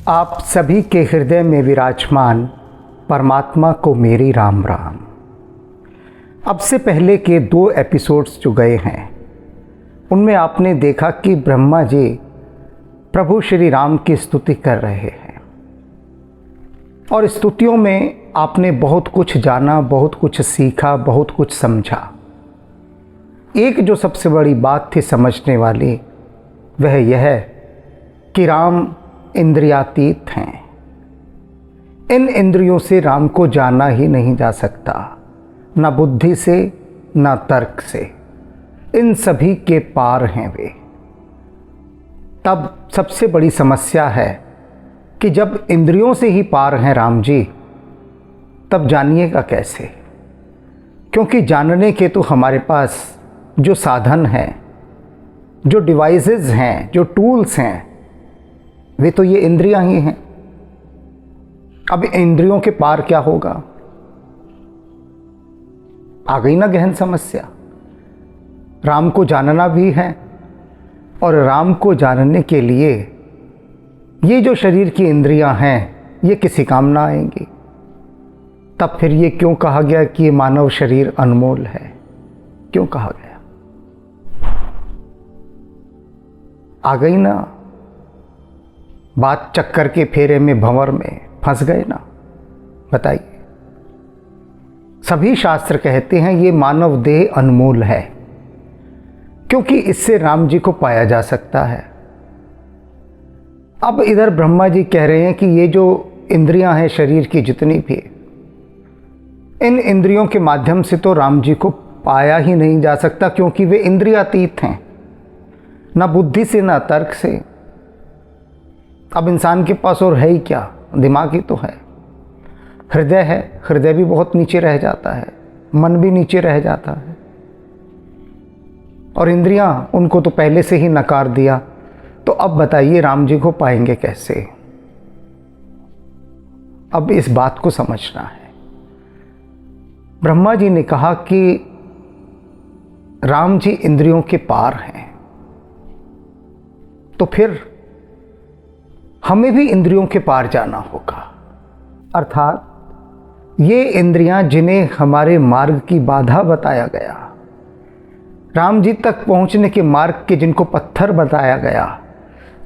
आप सभी के हृदय में विराजमान परमात्मा को मेरी राम राम। अब से पहले के 2 एपिसोड्स जो गए हैं उनमें आपने देखा कि ब्रह्मा जी प्रभु श्री राम की स्तुति कर रहे हैं और स्तुतियों में आपने बहुत कुछ जाना, बहुत कुछ सीखा, बहुत कुछ समझा। एक जो सबसे बड़ी बात थी समझने वाली वह यह कि राम इंद्रियातीत हैं। इन इंद्रियों से राम को जाना ही नहीं जा सकता, ना बुद्धि से ना तर्क से। इन सभी के पार हैं वे। तब सबसे बड़ी समस्या है कि जब इंद्रियों से ही पार हैं राम जी, तब जानिएगा कैसे? क्योंकि जानने के तो हमारे पास जो साधन हैं, जो डिवाइसेस हैं, जो टूल्स हैं, वे तो ये इंद्रियां ही हैं। अब इंद्रियों के पार क्या होगा? आ गई ना गहन समस्या। राम को जानना भी है और राम को जानने के लिए ये जो शरीर की इंद्रियां हैं ये किसी काम ना आएंगी। तब फिर ये क्यों कहा गया कि ये मानव शरीर अनमोल है? क्यों कहा गया? आ गई ना बात? चक्कर के फेरे में, भंवर में फंस गए ना? बताइए। सभी शास्त्र कहते हैं ये मानव देह अनमोल है क्योंकि इससे राम जी को पाया जा सकता है। अब इधर ब्रह्मा जी कह रहे हैं कि ये जो इंद्रियां हैं शरीर की जितनी भी, इन इंद्रियों के माध्यम से तो राम जी को पाया ही नहीं जा सकता क्योंकि वे इंद्रियातीत हैं, ना बुद्धि से ना तर्क से। अब इंसान के पास और है ही क्या? दिमाग ही तो है, हृदय है। हृदय भी बहुत नीचे रह जाता है, मन भी नीचे रह जाता है, और इंद्रियां, उनको तो पहले से ही नकार दिया। तो अब बताइए राम जी को पाएंगे कैसे? अब इस बात को समझना है। ब्रह्मा जी ने कहा कि राम जी इंद्रियों के पार हैं, तो फिर हमें भी इंद्रियों के पार जाना होगा। अर्थात ये इंद्रियां जिन्हें हमारे मार्ग की बाधा बताया गया, राम जी तक पहुंचने के मार्ग के जिनको पत्थर बताया गया,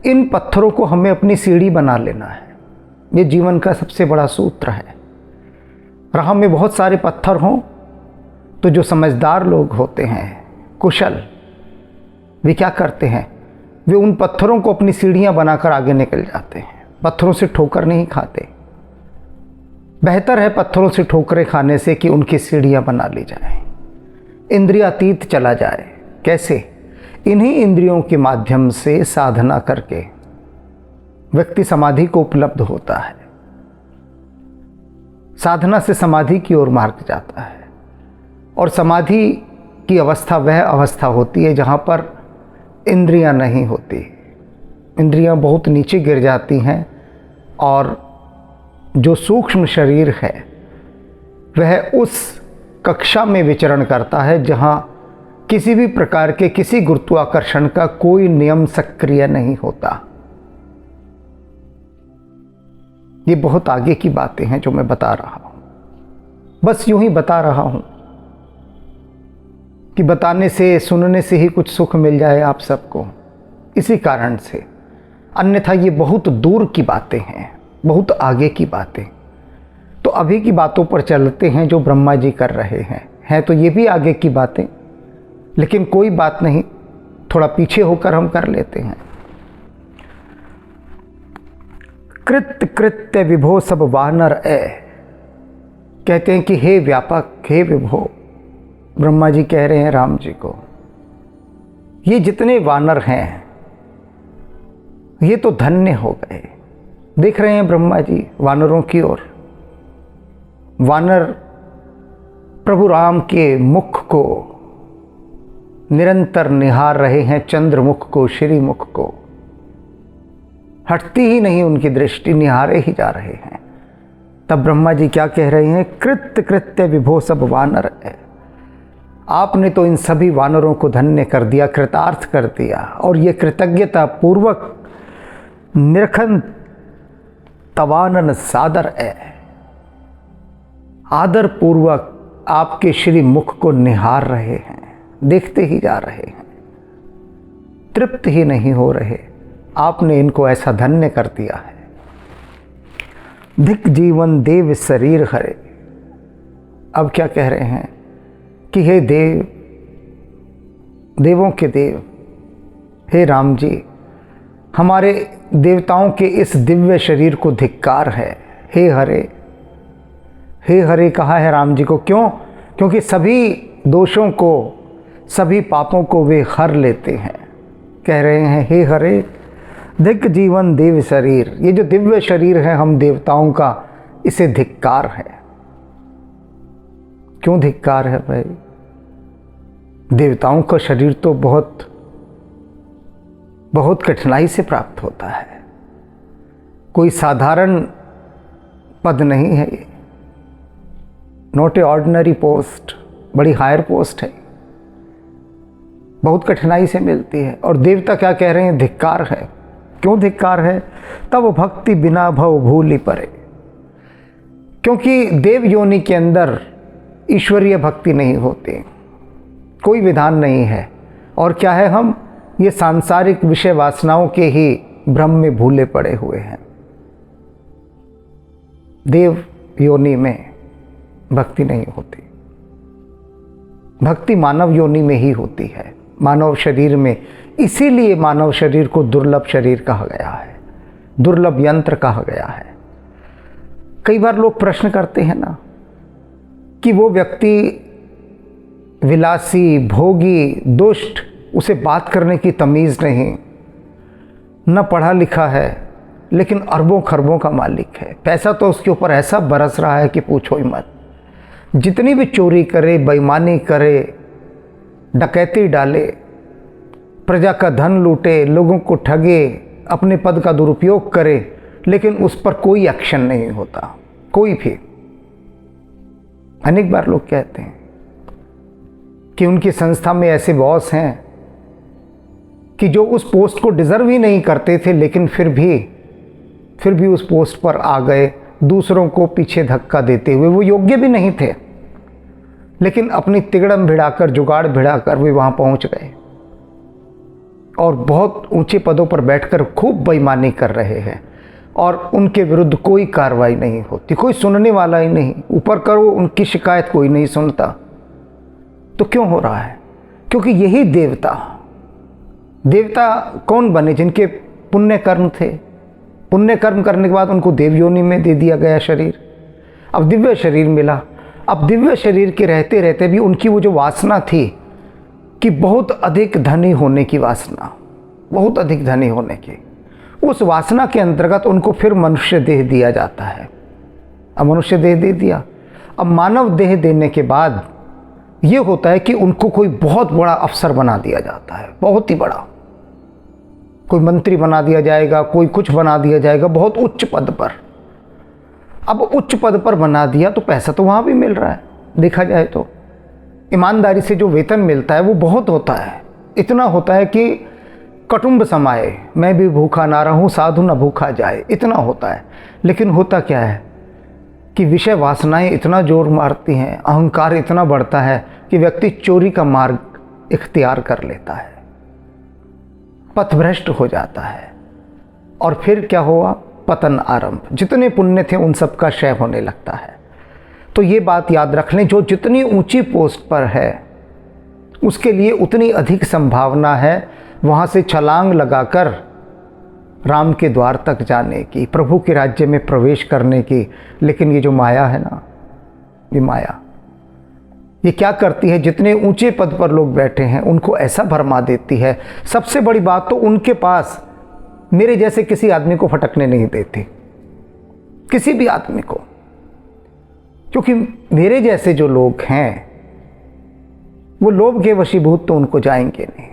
इन पत्थरों को हमें अपनी सीढ़ी बना लेना है। ये जीवन का सबसे बड़ा सूत्र है। राह में बहुत सारे पत्थर हों तो जो समझदार लोग होते हैं, कुशल, वे क्या करते हैं? वे उन पत्थरों को अपनी सीढ़ियां बनाकर आगे निकल जाते हैं। पत्थरों से ठोकर नहीं खाते। बेहतर है पत्थरों से ठोकरें खाने से कि उनकी सीढ़ियां बना ली जाए, इंद्रियातीत चला जाए। कैसे? इन्हीं इंद्रियों के माध्यम से साधना करके व्यक्ति समाधि को उपलब्ध होता है। साधना से समाधि की ओर मार्ग जाता है, और समाधि की अवस्था वह अवस्था होती है जहाँ पर इंद्रियां नहीं होती। इंद्रियां बहुत नीचे गिर जाती हैं और जो सूक्ष्म शरीर है वह उस कक्षा में विचरण करता है जहां किसी भी प्रकार के किसी गुरुत्वाकर्षण का कोई नियम सक्रिय नहीं होता। ये बहुत आगे की बातें हैं जो मैं बता रहा हूं, बस यूं ही बता रहा हूं कि बताने से, सुनने से ही कुछ सुख मिल जाए आप सबको, इसी कारण से। अन्यथा ये बहुत दूर की बातें हैं, बहुत आगे की बातें। तो अभी की बातों पर चलते हैं जो ब्रह्मा जी कर रहे हैं तो ये भी आगे की बातें, लेकिन कोई बात नहीं, थोड़ा पीछे होकर हम कर लेते हैं। कृत्य कृत्य विभो सब वानर कहते हैं कि हे व्यापक, हे विभो, ब्रह्मा जी कह रहे हैं राम जी को, ये जितने वानर हैं ये तो धन्य हो गए। देख रहे हैं ब्रह्मा जी वानरों की ओर। वानर प्रभु राम के मुख को निरंतर निहार रहे हैं, चंद्रमुख को, श्रीमुख को। हटती ही नहीं उनकी दृष्टि, निहारे ही जा रहे हैं। तब ब्रह्मा जी क्या कह रहे हैं? कृत्य कृत्य विभो सब वानर आपने तो इन सभी वानरों को धन्य कर दिया, कृतार्थ कर दिया। और ये कृतज्ञता पूर्वक निरखन तवानन सादर है। आदर पूर्वक आपके श्री मुख को निहार रहे हैं, देखते ही जा रहे हैं, तृप्त ही नहीं हो रहे। आपने इनको ऐसा धन्य कर दिया है। धिक जीवन देव शरीर हरे। अब क्या कह रहे हैं कि हे देव, देवों के देव, हे राम जी, हमारे देवताओं के इस दिव्य शरीर को धिक्कार है। हे हरे, हे हरे कहा है राम जी को। क्यों? क्योंकि सभी दोषों को, सभी पापों को वे हर लेते हैं। कह रहे हैं हे हरे, धिक जीवन देव शरीर। ये जो दिव्य शरीर है हम देवताओं का, इसे धिक्कार है। क्यों धिक्कार है भाई? देवताओं का शरीर तो बहुत बहुत कठिनाई से प्राप्त होता है। कोई साधारण पद नहीं है ये। नॉट ए ऑर्डिनरी पोस्ट, बड़ी हायर पोस्ट है, बहुत कठिनाई से मिलती है। और देवता क्या कह रहे हैं? धिक्कार है। क्यों धिक्कार है? तब भक्ति बिना भव भूलि परे। क्योंकि देव योनि के अंदर ईश्वरीय भक्ति नहीं होती, कोई विधान नहीं है। और क्या है, हम ये सांसारिक विषय वासनाओं के ही भ्रम में भूले पड़े हुए हैं। देव योनि में भक्ति नहीं होती, भक्ति मानव योनि में ही होती है, मानव शरीर में। इसीलिए मानव शरीर को दुर्लभ शरीर कहा गया है, दुर्लभ यंत्र कहा गया है। कई बार लोग प्रश्न करते हैं ना कि वो व्यक्ति विलासी, भोगी, दुष्ट, उसे बात करने की तमीज़ नहीं, न पढ़ा लिखा है, लेकिन अरबों खरबों का मालिक है। पैसा तो उसके ऊपर ऐसा बरस रहा है कि पूछो ही मत। जितनी भी चोरी करे, बेईमानी करे, डकैती डाले, प्रजा का धन लूटे, लोगों को ठगे, अपने पद का दुरुपयोग करे, लेकिन उस पर कोई एक्शन नहीं होता, कोई भी। अनेक बार लोग कहते हैं कि उनकी संस्था में ऐसे बॉस हैं कि जो उस पोस्ट को डिज़र्व ही नहीं करते थे, लेकिन फिर भी उस पोस्ट पर आ गए, दूसरों को पीछे धक्का देते हुए। वो योग्य भी नहीं थे, लेकिन अपनी तिगड़म भिड़ाकर, जुगाड़ भिड़ाकर वे वहाँ पहुँच गए और बहुत ऊंचे पदों पर बैठकर खूब बेईमानी कर रहे हैं। और उनके विरुद्ध कोई कार्रवाई नहीं होती, कोई सुनने वाला ही नहीं। ऊपर करो, उनकी शिकायत कोई नहीं सुनता। तो क्यों हो रहा है? क्योंकि यही देवता कौन बने? जिनके पुण्य कर्म थे। पुण्य कर्म करने के बाद उनको देव योनि में दे दिया गया शरीर। अब दिव्य शरीर मिला। अब दिव्य शरीर के रहते रहते भी उनकी वो जो वासना थी कि बहुत अधिक धनी होने की वासना, बहुत अधिक धनी होने की, उस वासना के अंतर्गत उनको फिर मनुष्य देह दिया जाता है। अब मनुष्य देह दे दिया। अब मानव देह देने के बाद ये होता है कि उनको कोई बहुत बड़ा अफसर बना दिया जाता है, बहुत ही बड़ा। कोई मंत्री बना दिया जाएगा, कोई कुछ बना दिया जाएगा, बहुत उच्च पद पर। अब उच्च पद पर बना दिया तो पैसा तो वहाँ भी मिल रहा है, देखा जाए तो ईमानदारी से जो वेतन मिलता है वो बहुत होता है। इतना होता है कि कटुंब समाए, मैं भी भूखा ना रहूं, साधु न भूखा जाए, इतना होता है। लेकिन होता क्या है कि विषय वासनाएं इतना जोर मारती हैं, अहंकार इतना बढ़ता है कि व्यक्ति चोरी का मार्ग इख्तियार कर लेता है, पथभ्रष्ट हो जाता है। और फिर क्या हुआ? पतन आरंभ। जितने पुण्य थे उन सब का क्षय होने लगता है। तो ये बात याद रख लें, जो जितनी ऊंची पोस्ट पर है उसके लिए उतनी अधिक संभावना है वहाँ से छलांग लगाकर राम के द्वार तक जाने की, प्रभु के राज्य में प्रवेश करने की। लेकिन ये जो माया है ना, ये माया ये क्या करती है? जितने ऊंचे पद पर लोग बैठे हैं उनको ऐसा भरमा देती है। सबसे बड़ी बात तो उनके पास मेरे जैसे किसी आदमी को फटकने नहीं देती, किसी भी आदमी को। क्योंकि मेरे जैसे जो लोग हैं वो लोभ के वशीभूत तो उनको जाएंगे नहीं,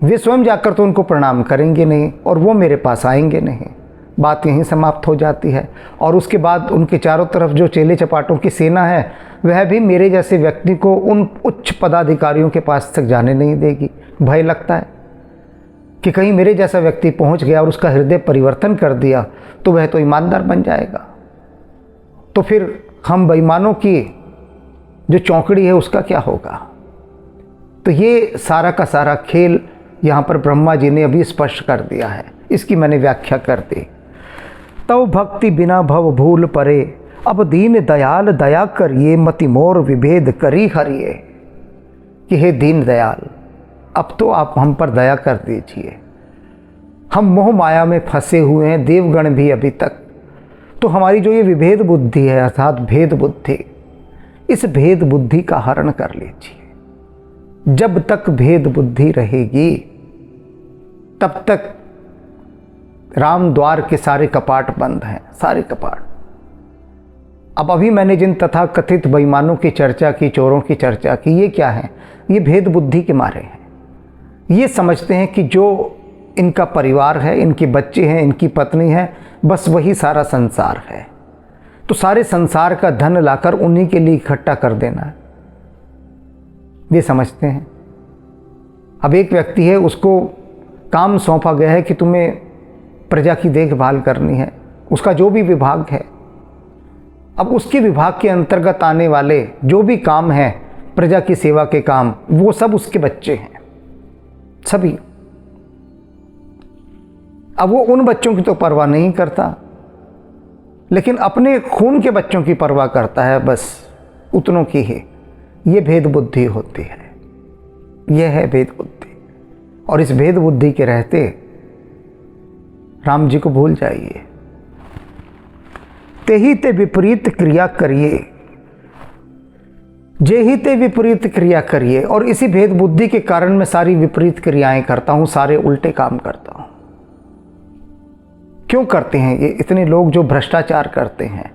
वे स्वयं जाकर तो उनको प्रणाम करेंगे नहीं और वो मेरे पास आएंगे नहीं। बात यहीं समाप्त हो जाती है। और उसके बाद उनके चारों तरफ जो चेले चपाटों की सेना है वह भी मेरे जैसे व्यक्ति को उन उच्च पदाधिकारियों के पास तक जाने नहीं देगी। भय लगता है। कि कहीं मेरे जैसा व्यक्ति पहुंच गया और उसका हृदय परिवर्तन कर दिया तो वह तो ईमानदार बन जाएगा, तो फिर हम बेईमानों की जो चौकड़ी है उसका क्या होगा। तो ये सारा का सारा खेल यहाँ पर ब्रह्मा जी ने अभी स्पष्ट कर दिया है, इसकी मैंने व्याख्या कर दी। तव भक्ति बिना भव भूल परे, अब दीन दयाल दया करिए, मति मोर विभेद करी हरिए। कि हे दीन दयाल, अब तो आप हम पर दया कर दीजिए, हम मोह माया में फंसे हुए हैं, देवगण भी अभी तक। तो हमारी जो ये विभेद बुद्धि है अर्थात भेद बुद्धि, इस भेद बुद्धि का हरण कर लीजिए। जब तक भेद बुद्धि रहेगी तब तक राम द्वार के सारे कपाट बंद हैं, सारे कपाट। अब अभी मैंने जिन तथा कथित बेईमानों की चर्चा की, चोरों की चर्चा की, ये क्या है? ये भेद बुद्धि के मारे हैं। ये समझते हैं कि जो इनका परिवार है, इनके बच्चे हैं, इनकी पत्नी है, बस वही सारा संसार है। तो सारे संसार का धन लाकर उन्हीं के लिए इकट्ठा कर देना है, ये समझते हैं। अब एक व्यक्ति है, उसको काम सौंपा गया है कि तुम्हें प्रजा की देखभाल करनी है, उसका जो भी विभाग है। अब उसके विभाग के अंतर्गत आने वाले जो भी काम हैं, प्रजा की सेवा के काम, वो सब उसके बच्चे हैं, सभी। अब वो उन बच्चों की तो परवाह नहीं करता, लेकिन अपने खून के बच्चों की परवाह करता है, बस उतनों की ही। ये भेद बुद्धि होती है, यह है भेद बुद्धि। और इस भेद बुद्धि के रहते राम जी को भूल जाइए। तेहि ते विपरीत क्रिया करिए, जे ही ते विपरीत क्रिया करिए। और इसी भेद बुद्धि के कारण मैं सारी विपरीत क्रियाएं करता हूं, सारे उल्टे काम करता हूं। क्यों करते हैं ये इतने लोग जो भ्रष्टाचार करते हैं?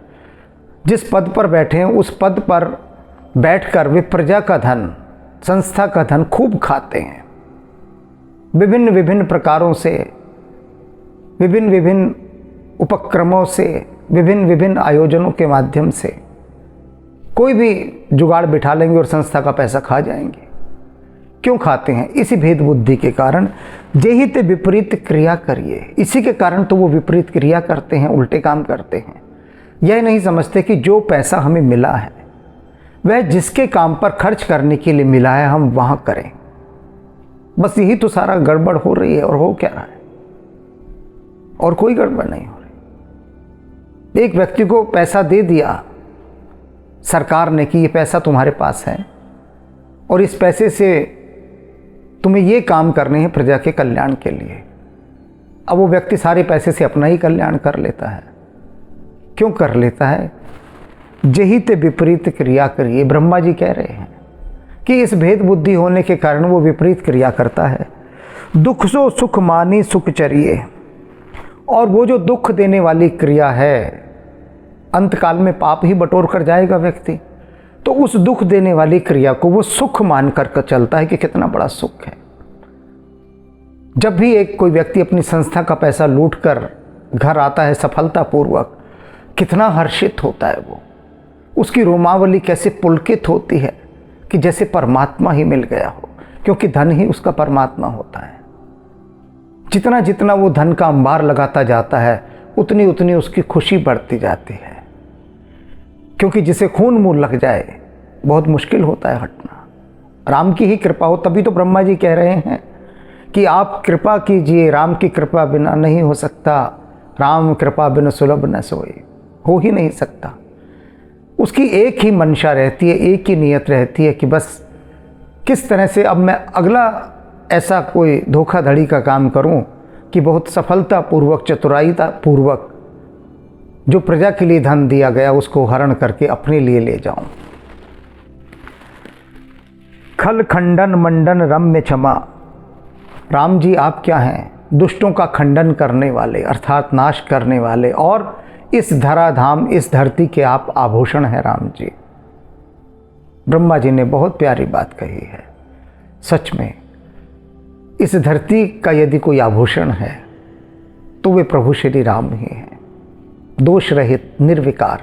जिस पद पर बैठे हैं उस पद पर बैठकर वे प्रजा का धन, संस्था का धन खूब खाते हैं, विभिन्न विभिन्न प्रकारों से, विभिन्न विभिन्न उपक्रमों से, विभिन्न विभिन्न आयोजनों के माध्यम से कोई भी जुगाड़ बिठा लेंगे और संस्था का पैसा खा जाएंगे। क्यों खाते हैं? इसी भेद बुद्धि के कारण। जेहि ते विपरीत क्रिया करिए, इसी के कारण तो वो विपरीत क्रिया करते हैं, उल्टे काम करते हैं। यह नहीं समझते कि जो पैसा हमें मिला है वह जिसके काम पर खर्च करने के लिए मिला है हम वहां करें। बस यही तो सारा गड़बड़ हो रही है। और हो क्या रहा है? और कोई गड़बड़ नहीं हो रही। एक व्यक्ति को पैसा दे दिया सरकार ने कि ये पैसा तुम्हारे पास है और इस पैसे से तुम्हें ये काम करने हैं प्रजा के कल्याण के लिए। अब वो व्यक्ति सारे पैसे से अपना ही कल्याण कर लेता है। क्यों कर लेता है? जेहि ते विपरीत क्रिया करिए। ब्रह्मा जी कह रहे हैं कि इस भेद बुद्धि होने के कारण वो विपरीत क्रिया करता है। दुख सो सुख मानी सुख चरिए। और वो जो दुख देने वाली क्रिया है, अंतकाल में पाप ही बटोर कर जाएगा व्यक्ति। तो उस दुख देने वाली क्रिया को वो सुख मान कर चलता है कि कितना बड़ा सुख है। जब भी एक कोई व्यक्ति अपनी संस्था का पैसा लूट कर घर आता है सफलतापूर्वक, कितना हर्षित होता है वो। उसकी रोमावली कैसे पुलकित होती है कि जैसे परमात्मा ही मिल गया हो, क्योंकि धन ही उसका परमात्मा होता है। जितना जितना वो धन का अंबार लगाता जाता है उतनी उतनी उसकी खुशी बढ़ती जाती है। क्योंकि जिसे खून मुंह लग जाए बहुत मुश्किल होता है हटना। राम की ही कृपा हो, तभी तो ब्रह्मा जी कह रहे हैं कि आप कृपा कीजिए, राम की कृपा बिना नहीं हो सकता। राम कृपा बिन सुलभ न सोए, हो ही नहीं सकता। उसकी एक ही मंशा रहती है, एक ही नियत रहती है कि बस किस तरह से अब मैं अगला ऐसा कोई धोखाधड़ी का काम करूं कि बहुत सफलतापूर्वक, चतुराईतापूर्वक जो प्रजा के लिए धन दिया गया उसको हरण करके अपने लिए ले जाऊं। खल खंडन मंडन रम्य क्षमा। राम जी आप क्या हैं? दुष्टों का खंडन करने वाले अर्थात नाश करने वाले, और इस धराधाम, इस धरती के आप आभूषण हैं राम जी। ब्रह्मा जी ने बहुत प्यारी बात कही है। सच में इस धरती का यदि कोई आभूषण है तो वे प्रभु श्री राम ही हैं, दोष रहित, निर्विकार,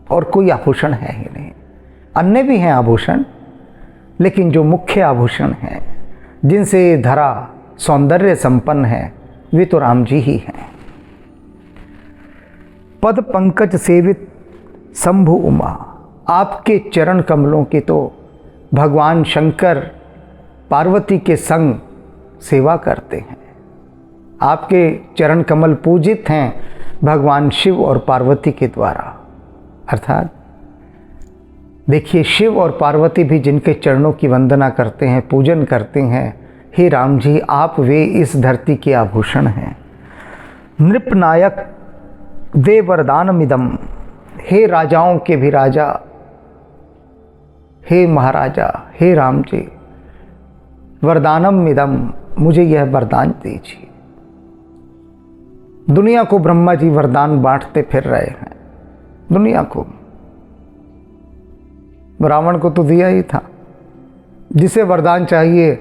और कोई आभूषण है ही नहीं। अन्य भी हैं आभूषण, लेकिन जो मुख्य आभूषण हैं जिनसे धरा सौंदर्य संपन्न हैं वे तो राम जी ही हैं। पद पंकज सेवित शंभु उमा, आपके चरण कमलों की तो भगवान शंकर पार्वती के संग सेवा करते हैं। आपके चरण कमल पूजित हैं भगवान शिव और पार्वती के द्वारा। अर्थात देखिए, शिव और पार्वती भी जिनके चरणों की वंदना करते हैं, पूजन करते हैं, हे राम जी आप वे इस धरती के आभूषण हैं। नृपनायक दे वरदानमिदम, हे राजाओं के भी राजा, हे महाराजा, हे राम जी, वरदानम इदम, मुझे यह वरदान दीजिए। दुनिया को ब्रह्मा जी वरदान बांटते फिर रहे हैं। दुनिया को, रावण को तो दिया ही था। जिसे वरदान चाहिए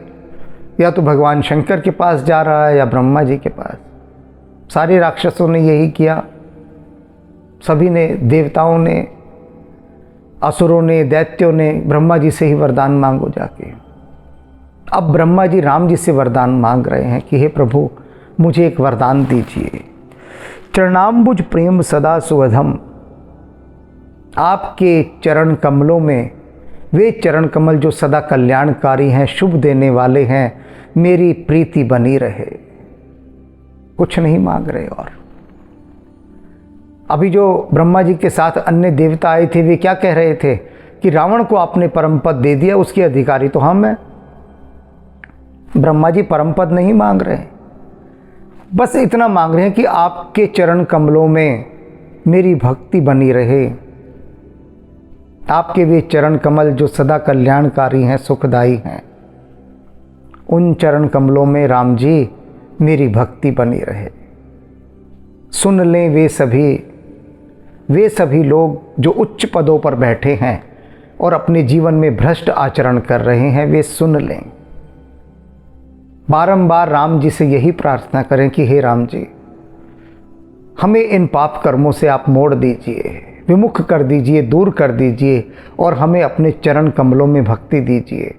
या तो भगवान शंकर के पास जा रहा है या ब्रह्मा जी के पास। सारे राक्षसों ने यही किया। सभी ने, देवताओं ने, असुरों ने, दैत्यों ने ब्रह्मा जी से ही वरदान मांगो जाके। अब ब्रह्मा जी राम जी से वरदान मांग रहे हैं कि हे प्रभु मुझे एक वरदान दीजिए। चरणाम्बुज प्रेम सदा सुवधम, आपके चरण कमलों में, वे चरण कमल जो सदा कल्याणकारी हैं, शुभ देने वाले हैं, मेरी प्रीति बनी रहे। कुछ नहीं मांग रहे। और अभी जो ब्रह्मा जी के साथ अन्य देवता आए थे वे क्या कह रहे थे कि रावण को आपने परम पद दे दिया, उसके अधिकारी तो हम हैं। ब्रह्मा जी परम पद नहीं मांग रहे, बस इतना मांग रहे हैं कि आपके चरण कमलों में मेरी भक्ति बनी रहे। आपके वे चरण कमल जो सदा कल्याणकारी हैं, सुखदायी हैं, उन चरण कमलों में राम जी मेरी भक्ति बनी रहे। सुन लें वे सभी लोग जो उच्च पदों पर बैठे हैं और अपने जीवन में भ्रष्ट आचरण कर रहे हैं, वे सुन लें। बारंबार राम जी से यही प्रार्थना करें कि हे राम जी हमें इन पाप कर्मों से आप मोड़ दीजिए, विमुख कर दीजिए, दूर कर दीजिए और हमें अपने चरण कमलों में भक्ति दीजिए।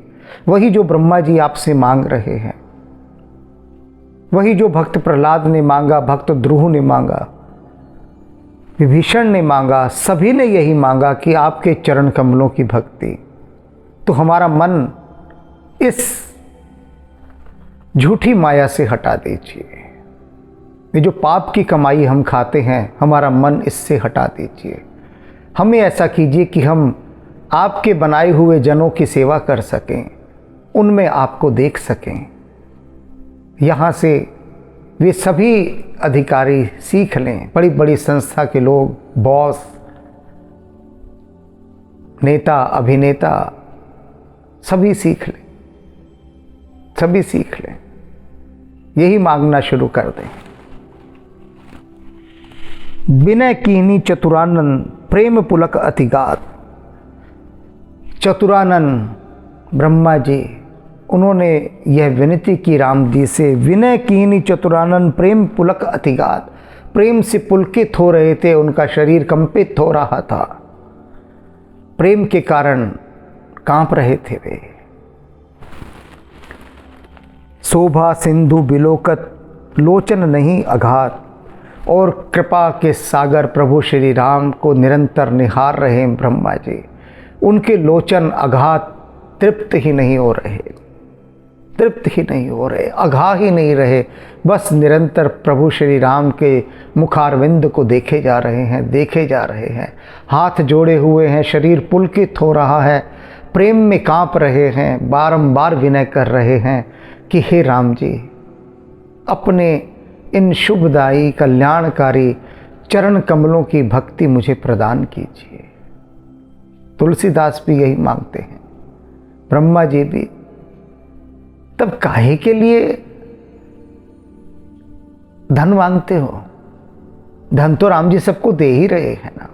वही जो ब्रह्मा जी आपसे मांग रहे हैं, वही जो भक्त प्रहलाद ने मांगा, भक्त ध्रुव ने मांगा, विभीषण ने मांगा, सभी ने यही मांगा कि आपके चरण कमलों की भक्ति। तो हमारा मन इस झूठी माया से हटा दीजिए। ये जो पाप की कमाई हम खाते हैं, हमारा मन इससे हटा दीजिए। हमें ऐसा कीजिए कि हम आपके बनाए हुए जनों की सेवा कर सकें, उनमें आपको देख सकें। यहाँ से वे सभी अधिकारी सीख लें, बड़ी बड़ी संस्था के लोग, बॉस, नेता, अभिनेता, सभी सीख लें, सभी सीख लें। यही मांगना शुरू कर दें। विनय कीनी चतुरानन प्रेम पुलक अतिगात। चतुरानन ब्रह्मा जी, उन्होंने यह विनती की राम जी से, विनय कीनी चतुरानन प्रेम पुलक अतिगात। प्रेम से पुलकित हो रहे थे, उनका शरीर कंपित हो रहा था, प्रेम के कारण कांप रहे थे वे। शोभा सिंधु बिलोकत लोचन नहीं अघात। और कृपा के सागर प्रभु श्री राम को निरंतर निहार रहे हैं ब्रह्मा जी। उनके लोचन अघात तृप्त ही नहीं हो रहे, तृप्त ही नहीं हो रहे, अघा ही नहीं रहे, बस निरंतर प्रभु श्री राम के मुखारविंद को देखे जा रहे हैं, देखे जा रहे हैं। हाथ जोड़े हुए हैं, शरीर पुलकित हो रहा है, प्रेम में कांप रहे हैं, बारंबार विनय कर रहे हैं कि हे राम जी अपने इन शुभदायी कल्याणकारी चरण कमलों की भक्ति मुझे प्रदान कीजिए। तुलसीदास भी यही मांगते हैं, ब्रह्मा जी भी। तब काहे के लिए धन मांगते हो? धन तो राम जी सबको दे ही रहे हैं ना।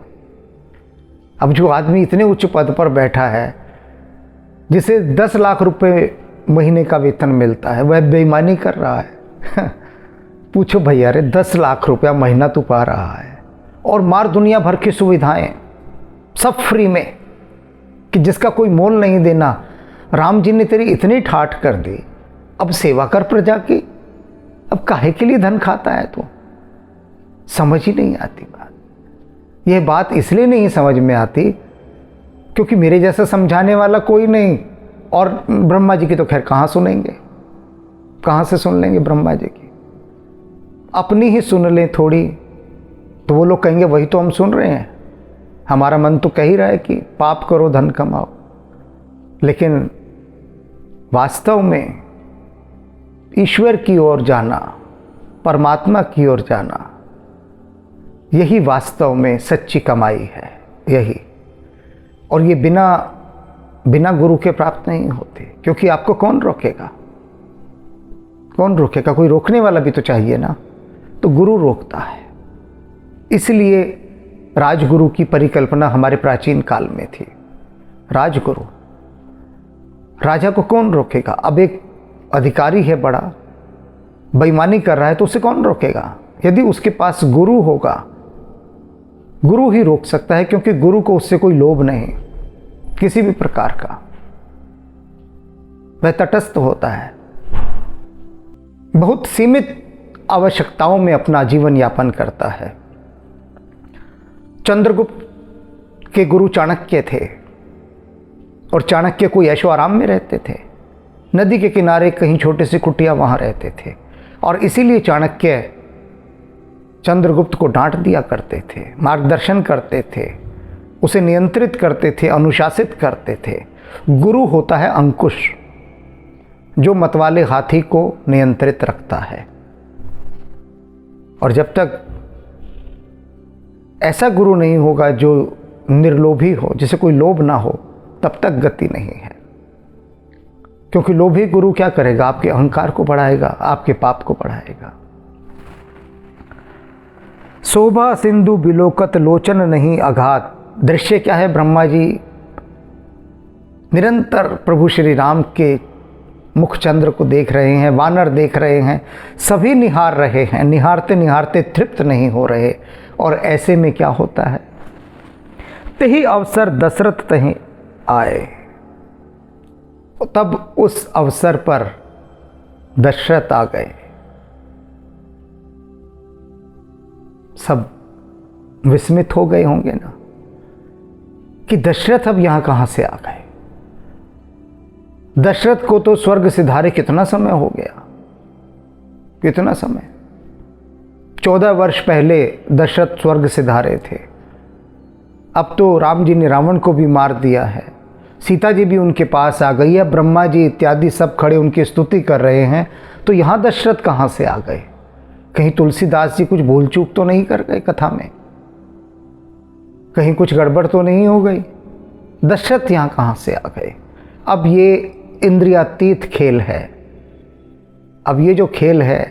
अब जो आदमी इतने उच्च पद पर बैठा है, जिसे 10 लाख रुपए महीने का वेतन मिलता है, वह बेईमानी कर रहा है। पूछो भैया रे, 10 लाख रुपया महीना तू पा रहा है और मार दुनिया भर की सुविधाएं सब फ्री में, कि जिसका कोई मोल नहीं देना। राम जी ने तेरी इतनी ठाठ कर दी, अब सेवा कर प्रजा की। अब काहे के लिए धन खाता है तो समझ ही नहीं आती बात। यह बात इसलिए नहीं समझ में आती क्योंकि मेरे जैसा समझाने वाला कोई नहीं, और ब्रह्मा जी की तो खैर कहाँ सुनेंगे, कहाँ से सुन लेंगे ब्रह्मा जी की। अपनी ही सुन लें थोड़ी तो वो लोग कहेंगे वही तो हम सुन रहे हैं, हमारा मन तो कह ही रहा है कि पाप करो धन कमाओ। लेकिन वास्तव में ईश्वर की ओर जाना, परमात्मा की ओर जाना, यही वास्तव में सच्ची कमाई है, यही। और ये बिना गुरु के प्राप्त नहीं होते, क्योंकि आपको कौन रोकेगा, कौन रोकेगा? कोई रोकने वाला भी तो चाहिए ना, तो गुरु रोकता है। इसलिए राजगुरु की परिकल्पना हमारे प्राचीन काल में थी। राजगुरु, राजा को कौन रोकेगा? अब एक अधिकारी है बड़ा, बेईमानी कर रहा है तो उसे कौन रोकेगा? यदि उसके पास गुरु होगा, गुरु ही रोक सकता है, क्योंकि गुरु को उससे कोई लोभ नहीं किसी भी प्रकार का, वह तटस्थ होता है, बहुत सीमित आवश्यकताओं में अपना जीवन यापन करता है। चंद्रगुप्त के गुरु चाणक्य थे, और चाणक्य कोई ऐशो आराम में रहते थे, नदी के किनारे कहीं छोटे से कुटिया वहाँ रहते थे, और इसीलिए चाणक्य चंद्रगुप्त को डांट दिया करते थे, मार्गदर्शन करते थे, उसे नियंत्रित करते थे, अनुशासित करते थे। गुरु होता है अंकुश, जो मतवाले हाथी को नियंत्रित रखता है, और जब तक ऐसा गुरु नहीं होगा जो निर्लोभी हो, जिसे कोई लोभ ना हो, तब तक गति नहीं है। क्योंकि लोभी गुरु क्या करेगा? आपके अहंकार को बढ़ाएगा, आपके पाप को बढ़ाएगा। शोभा सिंधु बिलोकत लोचन नहीं अघात। दृश्य क्या है? ब्रह्मा जी निरंतर प्रभु श्री राम के मुख चंद्र को देख रहे हैं, वानर देख रहे हैं, सभी निहार रहे हैं, निहारते निहारते तृप्त नहीं हो रहे। और ऐसे में क्या होता है? तही अवसर दशरथ तहीं आए। तब उस अवसर पर दशरथ आ गए। सब विस्मित हो गए होंगे ना कि दशरथ अब यहां कहां से आ गए। दशरथ को तो स्वर्ग सिधारे कितना समय हो गया, कितना समय, 14 वर्ष पहले दशरथ स्वर्ग सिधारे थे। अब तो राम जी ने रावण को भी मार दिया है, सीता जी भी उनके पास आ गई है, ब्रह्मा जी इत्यादि सब खड़े उनकी स्तुति कर रहे हैं। तो यहाँ दशरथ कहाँ से आ गए? कहीं तुलसीदास जी कुछ भूल चूक तो नहीं कर गए कथा में? कहीं कुछ गड़बड़ तो नहीं हो गई? दशरथ यहाँ कहाँ से आ गए? अब ये इंद्रियातीत खेल है। अब ये जो खेल है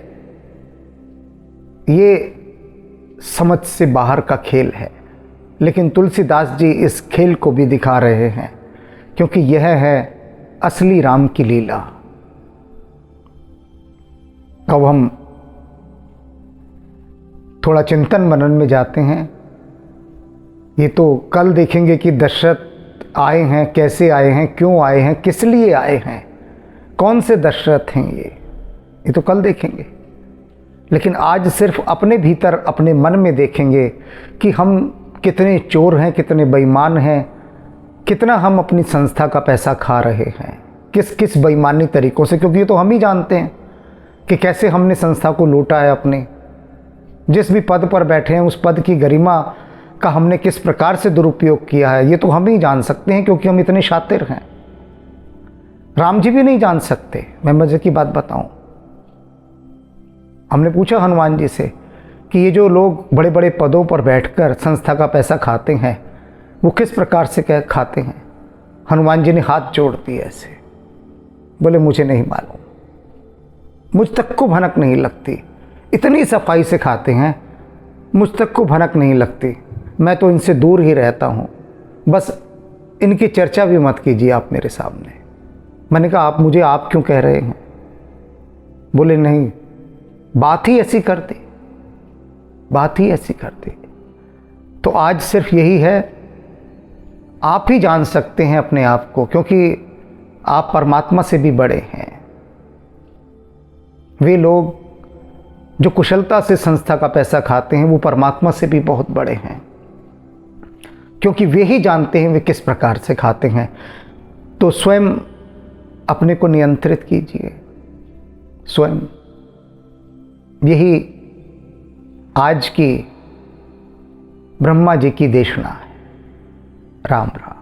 ये समझ से बाहर का खेल है, लेकिन तुलसीदास जी इस खेल को भी दिखा रहे हैं, क्योंकि यह है असली राम की लीला। अब हम थोड़ा चिंतन मनन में जाते हैं। ये तो कल देखेंगे कि दशरथ आए हैं, कैसे आए हैं, क्यों आए हैं, किस लिए आए हैं, कौन से दशरथ हैं ये तो कल देखेंगे। लेकिन आज सिर्फ अपने भीतर, अपने मन में देखेंगे कि हम कितने चोर हैं, कितने बेईमान हैं, कितना हम अपनी संस्था का पैसा खा रहे हैं, किस किस बेईमानी तरीक़ों से। क्योंकि ये तो हम ही जानते हैं कि कैसे हमने संस्था को लूटा है। अपने जिस भी पद पर बैठे हैं उस पद की गरिमा का हमने किस प्रकार से दुरुपयोग किया है, ये तो हम ही जान सकते हैं, क्योंकि हम इतने शातिर हैं। राम जी भी नहीं जान सकते। मैं मजे की बात बताऊं, हमने पूछा हनुमान जी से कि ये जो लोग बड़े बड़े पदों पर बैठकर संस्था का पैसा खाते हैं वो किस प्रकार से खाते हैं। हनुमान जी ने हाथ जोड़ दिए ऐसे, बोले मुझे नहीं मालूम, मुझ तक को भनक नहीं लगती। इतनी सफाई से खाते हैं, मुझ तक को भनक नहीं लगती। मैं तो इनसे दूर ही रहता हूँ, बस इनकी चर्चा भी मत कीजिए आप मेरे सामने। मैंने कहा आप मुझे आप क्यों कह रहे हैं? बोले नहीं, बात ही ऐसी करती, बात ही ऐसी करती। तो आज सिर्फ यही है, आप ही जान सकते हैं अपने आप को, क्योंकि आप परमात्मा से भी बड़े हैं। वे लोग जो कुशलता से संस्था का पैसा खाते हैं वो परमात्मा से भी बहुत बड़े हैं, क्योंकि वे ही जानते हैं वे किस प्रकार से खाते हैं। तो स्वयं अपने को नियंत्रित कीजिए, स्वयं। यही आज की ब्रह्मा जी की देशना है। राम राम।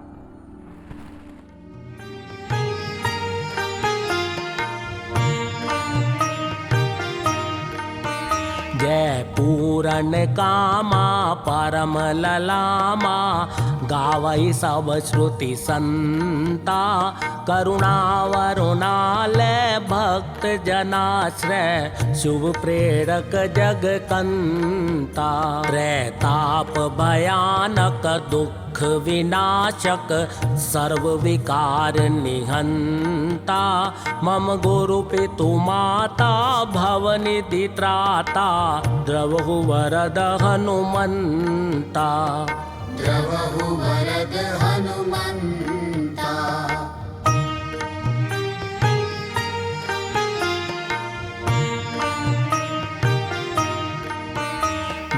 जय पूरन कामा परम ललामा, गावई सब श्रुति संता, करुणा वरुणालय भक्त जनाश्रय, शुभ प्रेरक जग कंता, त्रैताप भयानक दुख विनाशक, सर्व विकार निहंता, मम गुरु पितु माता भवनिधि त्राता, द्रवहु वरद हनुमंता, द्रवहु वरद हनुमंता।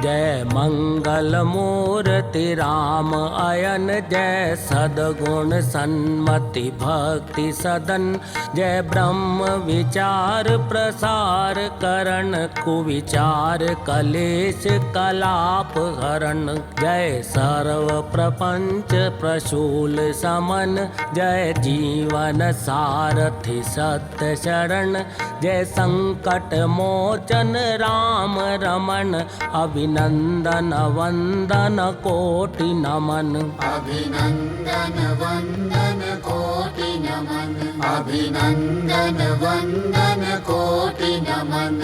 जय मंगल मूर्ति राम अयन, जय सद्गुण सन्मति भक्ति सदन, जय ब्रह्म विचार प्रसार करण, कुविचार कलेश कलाप हरण, जय सर्व प्रपंच प्रशूल समन, जय जीवन सारथि सत्य शरण, जय संकट मोचन राम रमण, अभिनंदन वंदन कोटि नमन, अभिनंदन वंदन कोटि नमन, अभिनंदन वंदन कोटि नमन।